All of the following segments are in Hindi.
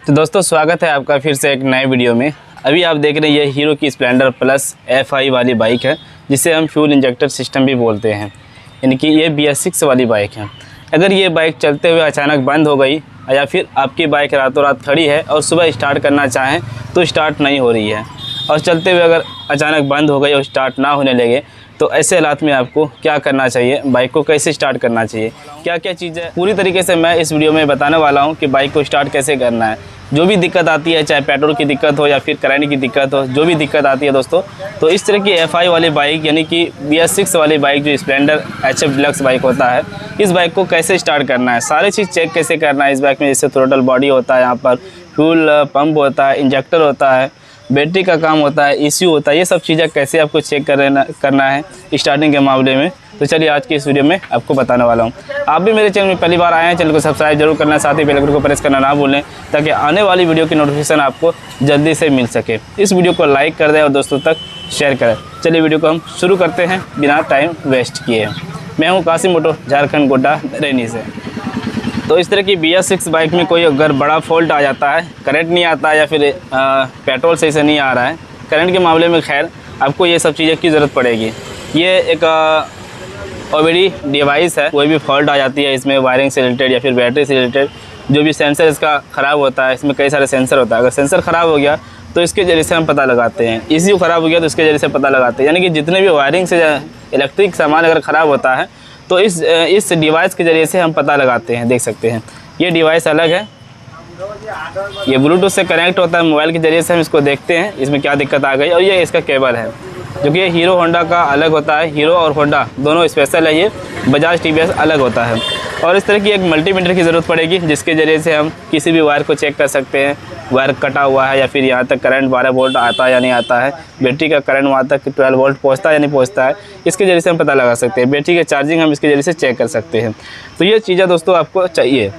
तो दोस्तों स्वागत है आपका फिर से एक नए वीडियो में। अभी आप देख रहे हैं ये हीरो की स्प्लेंडर प्लस FI वाली बाइक है, जिसे हम फ्यूल इंजेक्टर सिस्टम भी बोलते हैं। यानी कि ये BS6 वाली बाइक है। अगर ये बाइक चलते हुए अचानक बंद हो गई या फिर आपकी बाइक रातों रात खड़ी है और सुबह स्टार्ट करना चाहें तो स्टार्ट नहीं हो रही है, और चलते हुए अगर अचानक बंद हो गई और स्टार्ट ना होने लगे, तो ऐसे हालात में आपको क्या करना चाहिए, बाइक को कैसे स्टार्ट करना चाहिए, क्या क्या चीज़ें पूरी तरीके से मैं इस वीडियो में बताने वाला हूं कि बाइक को स्टार्ट कैसे करना है। जो भी दिक्कत आती है, चाहे पेट्रोल की दिक्कत हो या फिर करंट की दिक्कत हो, जो भी दिक्कत आती है दोस्तों, तो इस तरह की FI वाली बाइक यानी कि BS6 वाली बाइक जो स्प्लेंडर HF डिलक्स बाइक होता है, इस बाइक को कैसे स्टार्ट करना है, सारी चीज़ चेक कैसे करना है इस बाइक में। जैसे थ्रोटल बॉडी होता है, यहाँ पर फ्यूल पंप होता है, इंजेक्टर होता है, बैटरी का काम होता है, ECU होता है, ये सब चीज़ें कैसे आपको चेक करना है स्टार्टिंग के मामले में। तो चलिए आज की इस वीडियो में आपको बताने वाला हूँ। आप भी मेरे चैनल में पहली बार आए हैं, चैनल को सब्सक्राइब जरूर करना, साथ ही बेल आइकन को प्रेस करना ना भूलें, ताकि आने वाली वीडियो की नोटिफिकेशन आपको जल्दी से मिल सके। इस वीडियो को लाइक कर दें और दोस्तों तक शेयर करें। चलिए वीडियो को हम शुरू करते हैं बिना टाइम वेस्ट किए। मैं हूँ कासिम मोटो, झारखंड गोड्डा रैनी से। तो इस तरह की BS6 बाइक में कोई अगर बड़ा फॉल्ट आ जाता है, करंट नहीं आता है या फिर पेट्रोल सही से नहीं आ रहा है, करंट के मामले में खैर आपको ये सब चीज़ें की ज़रूरत पड़ेगी। ये एक OBD डिवाइस है, कोई भी फॉल्ट आ जाती है इसमें वायरिंग से रिलेटेड या फिर बैटरी से रिलेटेड, जो भी सेंसर इसका ख़राब होता है, इसमें कई सारे सेंसर होता है। अगर सेंसर ख़राब हो गया तो इसके ज़रिए से हम पता लगाते हैं, ECU ख़राब हो गया तो इसके ज़रिए से पता लगाते हैं। यानी कि जितने भी वायरिंग से इलेक्ट्रिक सामान अगर ख़राब होता है तो इस डिवाइस के ज़रिए से हम पता लगाते हैं। देख सकते हैं ये डिवाइस अलग है, ये ब्लूटूथ से कनेक्ट होता है, मोबाइल के ज़रिए से हम इसको देखते हैं इसमें क्या दिक्कत आ गई। और ये इसका केबल है, जो कि ये हीरो होंडा का अलग होता है, हीरो और होंडा दोनों स्पेशल है, ये बजाज TVS अलग होता है। और इस तरह की एक मल्टीमीटर की ज़रूरत पड़ेगी, जिसके ज़रिए से हम किसी भी वायर को चेक कर सकते हैं, वायर कटा हुआ है या फिर यहाँ तक करंट 12 वोल्ट आता है या नहीं आता है, बैटरी का करंट वहाँ तक 12 वोल्ट पहुँचता है या नहीं पहुँचता है, इसके ज़रिए से हम पता लगा सकते हैं। बैटरी की चार्जिंग हम इसके ज़रिए से चेक कर सकते हैं। तो ये चीज़ें दोस्तों आपको चाहिए।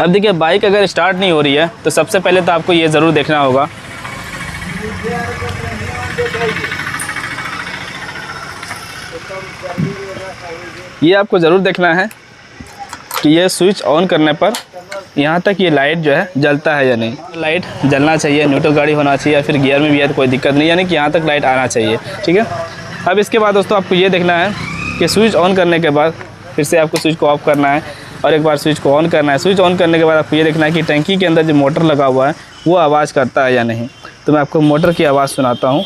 अब देखिए, बाइक अगर स्टार्ट नहीं हो रही है तो सबसे पहले तो आपको ये ज़रूर देखना होगा ये आपको ज़रूर देखना है कि ये स्विच ऑन करने पर यहाँ तक ये लाइट जो है जलता है या नहीं। लाइट जलना चाहिए, न्यूट्रल गाड़ी होना चाहिए, या फिर गियर में भी है तो कोई दिक्कत नहीं, यानी कि यहाँ तक लाइट आना चाहिए। ठीक है। अब इसके बाद दोस्तों आपको ये देखना है कि स्विच ऑन करने के बाद फिर से आपको स्विच को ऑफ करना है और एक बार स्विच को ऑन करना है। स्विच ऑन करने के बाद आपको ये देखना है कि टंकी के अंदर जो मोटर लगा हुआ है वो आवाज़ करता है या नहीं। तो मैं आपको मोटर की आवाज़ सुनाता हूँ।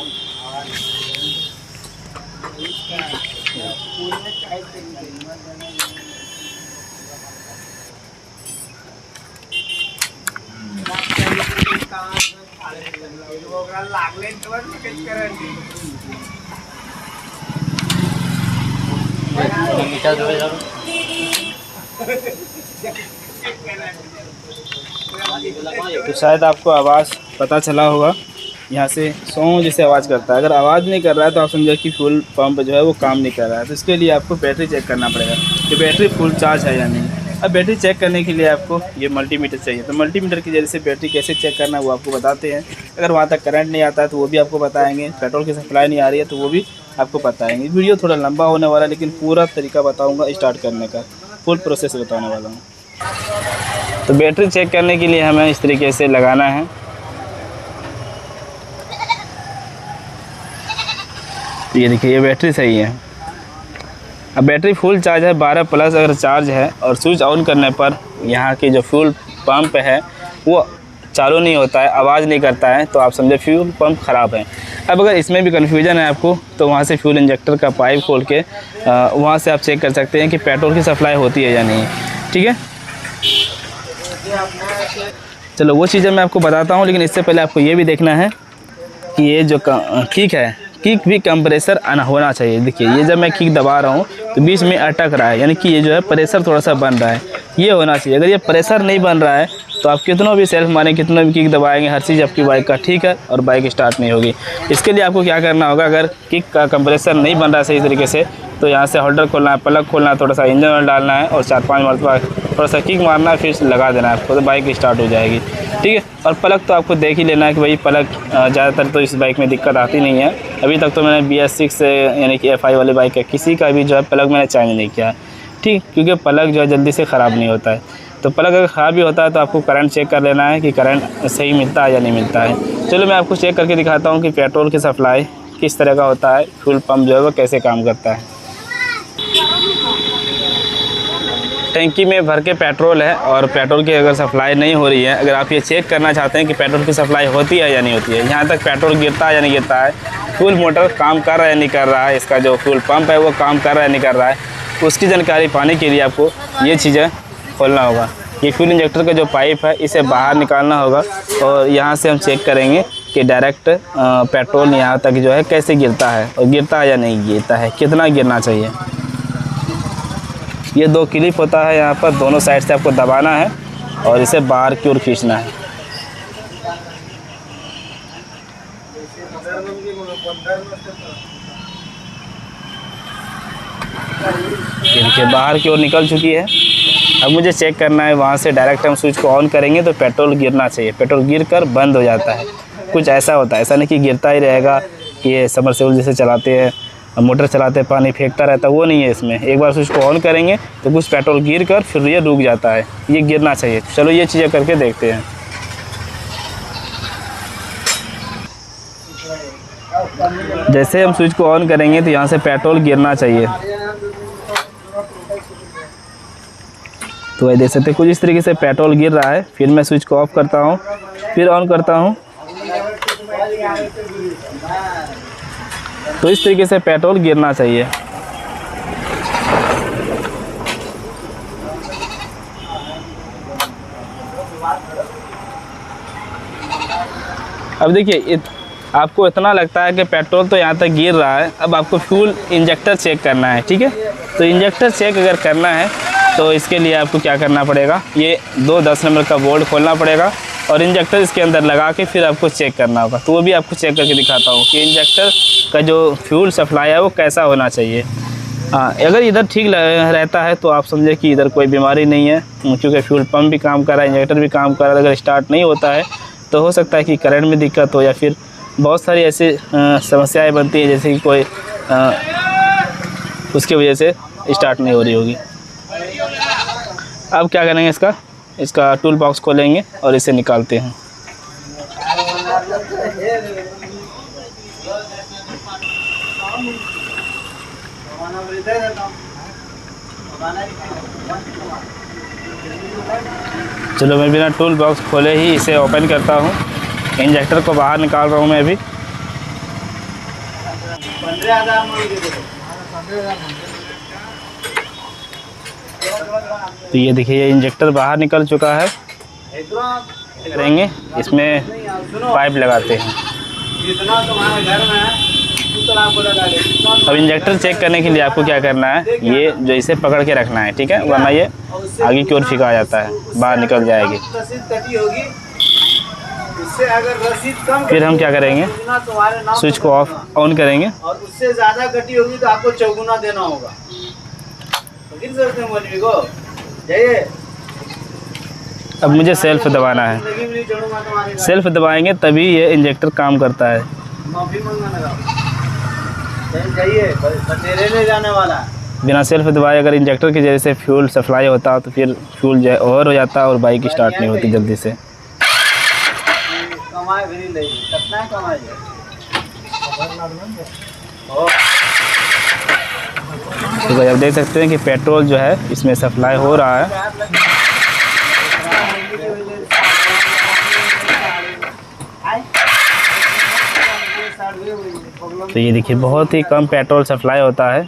तो शायद आपको आवाज़ पता चला होगा, यहाँ से सौ जैसे आवाज़ करता है। अगर आवाज़ नहीं कर रहा है तो आप समझो कि फ्यूल पंप जो है वो काम नहीं कर रहा है। तो इसके लिए आपको बैटरी चेक करना पड़ेगा कि बैटरी फुल चार्ज है या नहीं। अब बैटरी चेक करने के लिए आपको ये मल्टीमीटर चाहिए। तो मल्टीमीटर के जरिए से बैटरी कैसे चेक करना है वो आपको बताते हैं। अगर वहाँ तक करंट नहीं आता है तो वो भी आपको बताएंगे, पेट्रोल की सप्लाई नहीं आ रही है तो वो भी आपको बताएंगे। वीडियो थोड़ा लंबा होने वाला है, लेकिन पूरा तरीका बताऊँगा स्टार्ट करने का, फुल प्रोसेस बताने वाला हूँ। तो बैटरी चेक करने के लिए हमें इस तरीके से लगाना है। ये देखिए, ये बैटरी सही है। अब बैटरी फुल चार्ज है, 12 प्लस अगर चार्ज है, और स्विच ऑन करने पर यहाँ की जो फ्यूल पंप है वो चालू नहीं होता है, आवाज़ नहीं करता है, तो आप समझे फ्यूल पंप ख़राब है। अब अगर इसमें भी कन्फ्यूजन है आपको तो वहाँ से फ्यूल इंजेक्टर का पाइप खोल के वहाँ से आप चेक कर सकते हैं कि पेट्रोल की सप्लाई होती है या नहीं। ठीक है। चलो वो चीज़ें मैं आपको बताता हूँ, लेकिन इससे पहले आपको ये भी देखना है कि ये जो किक है, किक भी कंप्रेसर होना चाहिए। देखिए, ये जब मैं किक दबा रहा हूँ तो बीच में अटक रहा है, यानी कि ये जो है प्रेशर थोड़ा सा बन रहा है, ये होना चाहिए। अगर ये प्रेशर नहीं बन रहा है तो आप कितना भी सेल्फ मारें, कितना भी किक दबाएंगे, हर चीज़ आपकी बाइक का ठीक है और बाइक स्टार्ट नहीं होगी। इसके लिए आपको क्या करना होगा, अगर किक का कंप्रेसर नहीं बन रहा है सही तरीके से, तो यहाँ से होल्डर खोलना है, प्लग खोलना है, थोड़ा सा इंजन ऑयल डालना है और 4-5 मरतबा थोड़ा सा किक मारना है, फिर लगा देना है आपको, तो बाइक स्टार्ट हो जाएगी। ठीक है। और प्लग तो आपको देख ही लेना है कि भाई प्लग ज़्यादातर तो इस बाइक में दिक्कत आती नहीं है। अभी तक तो मैंने BS6 यानी कि FI वाली बाइक है, किसी का भी जो है प्लग मैंने चेंज नहीं किया। ठीक, क्योंकि प्लग जो है जल्दी से ख़राब नहीं होता है। तो प्लग अगर ख़राब भी होता है तो आपको करंट चेक कर लेना है कि करंट सही मिलता है या नहीं मिलता है। चलो मैं आपको चेक करके दिखाता हूँ कि पेट्रोल की सप्लाई किस तरह का होता है, फ्यूल पंप जो है वो कैसे काम करता है। टंकी में भर के पेट्रोल है और पेट्रोल की अगर सप्लाई नहीं हो रही है, अगर आप ये चेक करना चाहते हैं कि पेट्रोल की सप्लाई होती है या नहीं होती है, यहाँ तक पेट्रोल गिरता है या नहीं गिरता है, फ्यूल मोटर काम कर रहा है या नहीं कर रहा है, इसका जो फ्यूल पंप है वो काम कर रहा है नहीं कर रहा है, उसकी जानकारी पाने के लिए आपको ये चीज़ें खोलना होगा। ये फ्यूल इंजेक्टर का जो पाइप है इसे बाहर निकालना होगा और यहाँ से हम चेक करेंगे कि डायरेक्ट पेट्रोल यहाँ तक जो है कैसे गिरता है और गिरता है या नहीं गिरता है, कितना गिरना चाहिए। ये 2 क्लिप होता है, यहाँ पर दोनों साइड से आपको दबाना है और इसे बाहर की ओर खींचना है। देखिए बाहर की ओर निकल चुकी है। अब मुझे चेक करना है, वहाँ से डायरेक्ट हम स्विच को ऑन करेंगे तो पेट्रोल गिरना चाहिए। पेट्रोल गिरकर बंद हो जाता है, कुछ ऐसा होता है, ऐसा नहीं कि गिरता ही रहेगा। ये सबमर्सिबल जैसे चलाते हैं, मोटर चलाते हैं, पानी फेंकता रहता है, वो नहीं है इसमें। एक बार स्विच को ऑन करेंगे तो कुछ पेट्रोल गिर कर फिर ये रुक जाता है, ये गिरना चाहिए। चलो ये चीज़ें करके देखते हैं। जैसे हम स्विच को ऑन करेंगे तो यहाँ से पेट्रोल गिरना चाहिए। तो ये देख सकते हैं कुछ इस तरीके से पेट्रोल गिर रहा है। फिर मैं स्विच को ऑफ करता हूँ, फिर ऑन करता हूँ, तो इस तरीके से पेट्रोल गिरना चाहिए। अब देखिए आपको इतना लगता है कि पेट्रोल तो यहाँ तक गिर रहा है, अब आपको फ्यूल इंजेक्टर चेक करना है, ठीक है। तो इंजेक्टर चेक अगर करना है तो इसके लिए आपको क्या करना पड़ेगा, ये 2 10 नंबर का बोल्ट खोलना पड़ेगा और इंजेक्टर इसके अंदर लगा के फिर आपको चेक करना होगा। तो वो भी आपको चेक करके दिखाता हूँ कि इंजेक्टर का जो फ्यूल सप्लाई है वो कैसा होना चाहिए। हाँ, अगर इधर ठीक रहता है तो आप समझे कि इधर कोई बीमारी नहीं है, क्योंकि फ्यूल पंप भी काम कर रहा है, इंजेक्टर भी काम कर रहा है। अगर स्टार्ट नहीं होता है तो हो सकता है कि करंट में दिक्कत हो या फिर बहुत सारी ऐसी समस्याएं बनती हैं, जैसे कि कोई उसकी वजह से स्टार्ट नहीं हो रही होगी। अब क्या करेंगे, इसका टूल बॉक्स खोलेंगे और इसे निकालते हैं। चलो मैं बिना टूल बॉक्स खोले ही इसे ओपन करता हूँ। इंजेक्टर को बाहर निकाल रहा हूँ मैं अभी। तो ये देखिए ये इंजेक्टर बाहर निकल चुका है। करेंगे इसमें पाइप लगाते हैं। अब इंजेक्टर चेक करने के लिए आपको क्या करना है, ये जो इसे पकड़ के रखना है, ठीक है, वरना ये आगे की ओर फेंका जाता है, बाहर निकल जाएगी। फिर हम क्या करेंगे, स्विच को ऑन करेंगे और उससे ज़्यादा गति होगी तो आपको चौगुना देना होगा। अब मुझे सेल्फ दबाना है, सेल्फ दबाएंगे तभी ये इंजेक्टर काम करता है। जाने वाला बिना सेल्फ दबाए अगर इंजेक्टर की वजह से फ्यूल सप्लाई होता तो फिर फ्यूल जो है ओवर हो जाता और बाइक स्टार्ट नहीं होती जल्दी से। तो आप देख सकते हैं कि पेट्रोल जो है इसमें सप्लाई हो रहा है। तो ये देखिए बहुत ही कम पेट्रोल सप्लाई होता है,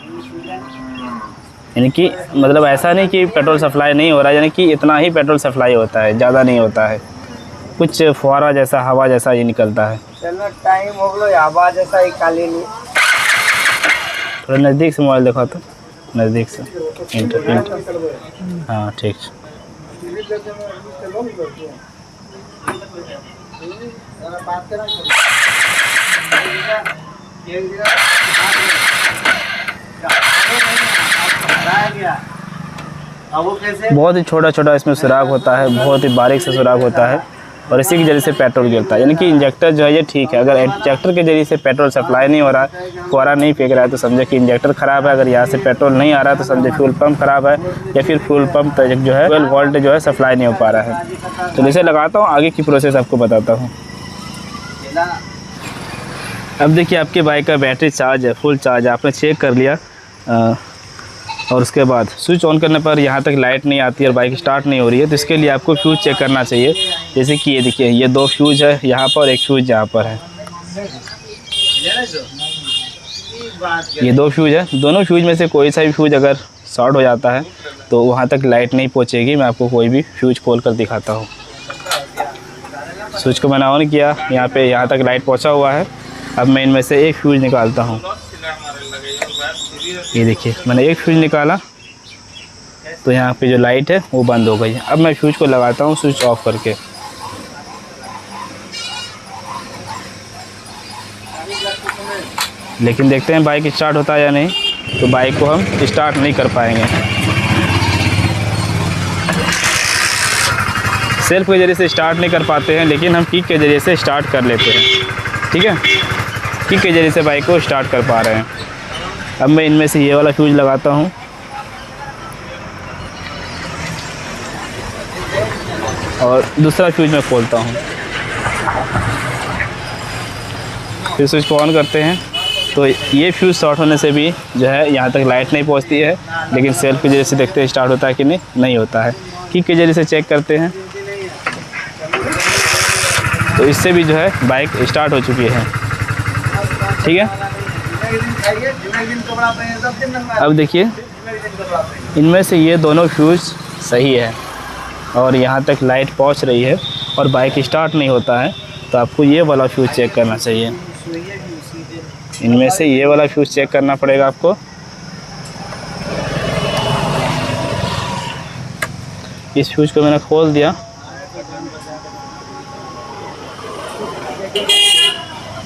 यानी कि मतलब ऐसा नहीं कि पेट्रोल सप्लाई नहीं हो रहा है, यानी कि इतना ही पेट्रोल सप्लाई होता है, ज़्यादा नहीं होता है। कुछ फुहारा जैसा, हवा जैसा ये निकलता है। चलो टाइम हो गया, हवा जैसा ही काली नहीं। थोड़ा नज़दीक से मोबाइल देखो तो, नज़दीक से हाँ ठीक। बहुत ही छोटा छोटा इसमें सुराख होता है, बहुत ही बारीक से सुराख होता है। और इसी के जरिए से पेट्रोल गिरता है। यानी कि इंजेक्टर जो है ये ठीक है। अगर इंजेक्टर के जरिए से पेट्रोल सप्लाई नहीं हो रहा है, फुहारा नहीं फेंक रहा है, तो समझे कि इंजेक्टर ख़राब है। अगर यहाँ से पेट्रोल नहीं आ रहा है तो समझे फ्यूल पंप ख़राब है, या फिर फ्यूल पंप तक जो है 12 वोल्ट जो है सप्लाई नहीं हो पा रहा है। तो जैसे लगाता हूँ, आगे की प्रोसेस आपको बताता हूँ। अब देखिए आपके बाइक का बैटरी चार्ज है, फुल चार्ज है, आपने चेक कर लिया। और उसके बाद स्विच ऑन करने पर यहाँ तक लाइट नहीं आती और बाइक स्टार्ट नहीं हो रही है, तो इसके लिए आपको फ्यूज़ चेक करना चाहिए। जैसे कि ये देखिए, ये 2 फ्यूज़ है यहाँ पर, एक फ्यूज़ यहाँ पर है। ये 2 फ्यूज़ है, दोनों फ्यूज़ में से कोई सा भी फ्यूज़ अगर शॉर्ट हो जाता है तो वहाँ तक लाइट नहीं पहुँचेगी। मैं आपको कोई भी फ्यूज़ खोल कर दिखाता हूँ। स्विच को मैंने ऑन किया, यहाँ पे यहाँ तक लाइट पहुँचा हुआ है। अब मैं इनमें से एक फ्यूज़ निकालता हूँ। ये देखिए, मैंने एक फ्यूज़ निकाला तो यहाँ पे जो लाइट है वो बंद हो गई। अब मैं फ्यूज़ को लगाता हूँ स्विच ऑफ करके। लेकिन देखते हैं बाइक स्टार्ट होता है या नहीं। तो बाइक को हम स्टार्ट नहीं कर पाएंगे। सेल्फ के ज़रिए से स्टार्ट नहीं कर पाते हैं, लेकिन हम किक के ज़रिए से स्टार्ट कर लेते हैं। ठीक है, किक के ज़रिए से बाइक को स्टार्ट कर पा रहे हैं। अब मैं इनमें से ये वाला फ्यूज़ लगाता हूँ और दूसरा फ्यूज़ मैं खोलता हूँ। फिर स्विच को ऑन करते हैं तो ये फ्यूज़ शॉर्ट होने से भी जो है यहाँ तक लाइट नहीं पहुँचती है, लेकिन सेल्फ के ज़रिए से देखते हैं स्टार्ट होता है कि नहीं होता है। किक के ज़रिए से चेक करते हैं तो इससे भी जो है बाइक स्टार्ट हो चुकी है। ठीक है, अब देखिए इनमें से ये दोनों फ्यूज़ सही है और यहाँ तक लाइट पहुँच रही है और बाइक स्टार्ट नहीं होता है, तो आपको ये वाला फ्यूज़ चेक करना चाहिए। इनमें से ये वाला फ्यूज़ चेक करना पड़ेगा आपको। इस फ्यूज़ को मैंने खोल दिया।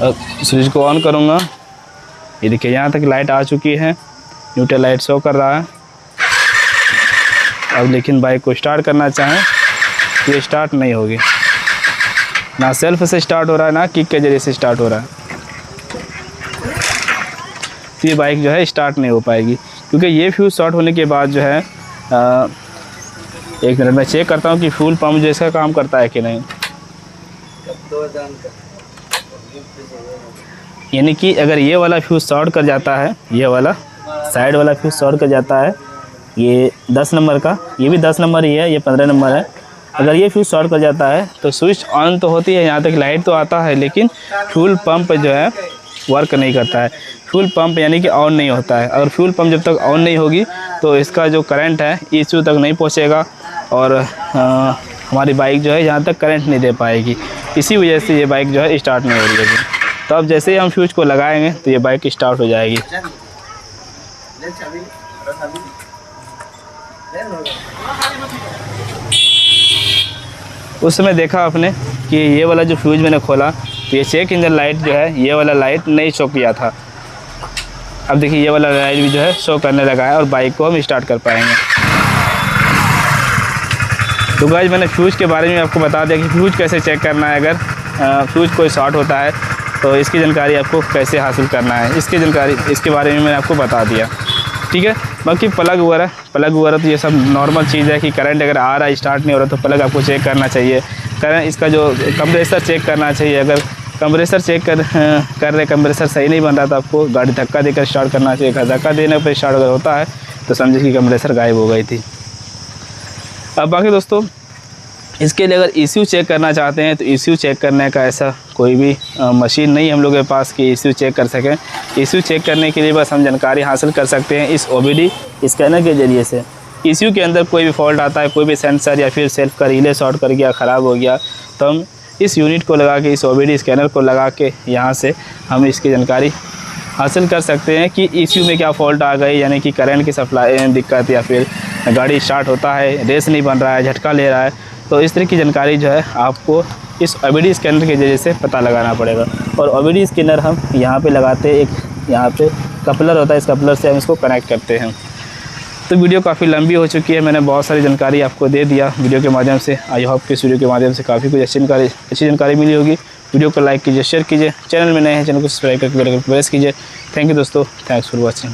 अब स्विच को ऑन करूँगा, ये देखिए यहाँ तक लाइट आ चुकी है, न्यूट्रल लाइट शो कर रहा है। अब लेकिन बाइक को स्टार्ट करना चाहें तो ये स्टार्ट नहीं होगी। ना सेल्फ से स्टार्ट हो रहा है, ना किक के जरिए से स्टार्ट हो रहा है। तो ये बाइक जो है स्टार्ट नहीं हो पाएगी, क्योंकि ये फ्यूज़ शॉर्ट होने के बाद जो है एक मिनट में चेक करता हूँ कि फ्यूल पंप जो इसका काम करता है कि नहीं। यानी कि अगर ये वाला फ्यूज़ शॉर्ट कर जाता है, ये वाला साइड वाला फ्यूज़ शॉर्ट कर जाता है, ये 10 नंबर का, ये भी 10 नंबर ही है, ये 15 नंबर है। अगर ये फ्यूज़ शॉर्ट कर जाता है तो स्विच ऑन तो होती है, यहाँ तक लाइट तो आता है, लेकिन फ्यूल पंप जो है वर्क नहीं करता है। फ्यूल पंप यानी कि ऑन नहीं होता है। और फ्यूल पंप जब तक ऑन नहीं होगी तो इसका जो करंट है ECU तक नहीं पहुँचेगा और हमारी बाइक जो है यहाँ तक करंट नहीं दे पाएगी। इसी वजह से ये बाइक जो है स्टार्ट नहीं हो रही है। तो अब जैसे ही हम फ्यूज़ को लगाएंगे तो ये बाइक स्टार्ट हो जाएगी। उस समय देखा आपने कि ये वाला जो फ्यूज़ मैंने खोला तो ये चेक इंजन लाइट जो है, ये वाला लाइट नहीं शो किया था। अब देखिए ये वाला लाइट भी जो है शो करने लगा है और बाइक को हम स्टार्ट कर पाएंगे। तो गाइस मैंने फ्यूज़ के बारे में आपको बता दिया कि फ्यूज़ कैसे चेक करना है। अगर फ्यूज़ कोई शॉर्ट होता है तो इसकी जानकारी आपको कैसे हासिल करना है, इसके बारे में मैंने आपको बता दिया। ठीक है, बाकी प्लग वगैरह तो ये सब नॉर्मल चीज़ है कि करंट अगर आ रहा है, स्टार्ट नहीं हो रहा, तो प्लग आपको चेक करना चाहिए। करंट इसका जो कंप्रेसर चेक करना चाहिए। अगर कंप्रेसर चेक कर रहे कंप्रेसर सही नहीं बन रहा तो आपको गाड़ी धक्का देकर स्टार्ट करना चाहिए। धक्का देने पर स्टार्ट अगर होता है तो समझिए कि कंप्रेसर गायब हो गई थी। अब बाकी दोस्तों इसके लिए अगर ECU चेक करना चाहते हैं तो ECU चेक करने का ऐसा कोई भी मशीन नहीं हम लोग के पास कि ECU चेक कर सकें। ECU चेक करने के लिए बस हम जानकारी हासिल कर सकते हैं इस OBD स्कैनर के ज़रिए से। ECU के अंदर कोई भी फॉल्ट आता है, कोई भी सेंसर या फिर सेल्फ का रिले शॉर्ट कर गया, ख़राब हो गया, तो हम इस यूनिट को लगा के, इस OBD स्कैनर को लगा के यहाँ से हम इसकी जानकारी हासिल कर सकते हैं कि ECU में क्या फ़ॉल्ट आ गई, यानी कि करंट की सप्लाई दिक्कत या फिर गाड़ी स्टार्ट होता है, रेस नहीं बन रहा है, झटका ले रहा है। तो इस तरह की जानकारी जो है आपको इस OBD स्कैनर के ज़रिए से पता लगाना पड़ेगा। और OBD स्कैनर हम यहाँ पे लगाते हैं, एक यहाँ पे कपलर होता है, इस कपलर से हम इसको कनेक्ट करते हैं। तो वीडियो काफ़ी लंबी हो चुकी है, मैंने बहुत सारी जानकारी आपको दे दिया वीडियो के माध्यम से। आई होप कि इस वीडियो के माध्यम से काफ़ी कुछ अच्छी जानकारी मिली होगी। वीडियो को लाइक कीजिए, शेयर कीजिए, चैनल में नए हैं चैनल को सब्सक्राइब करके बेल आइकन प्रेस कीजिए। थैंक यू दोस्तों, थैंक्स फॉर वॉचिंग।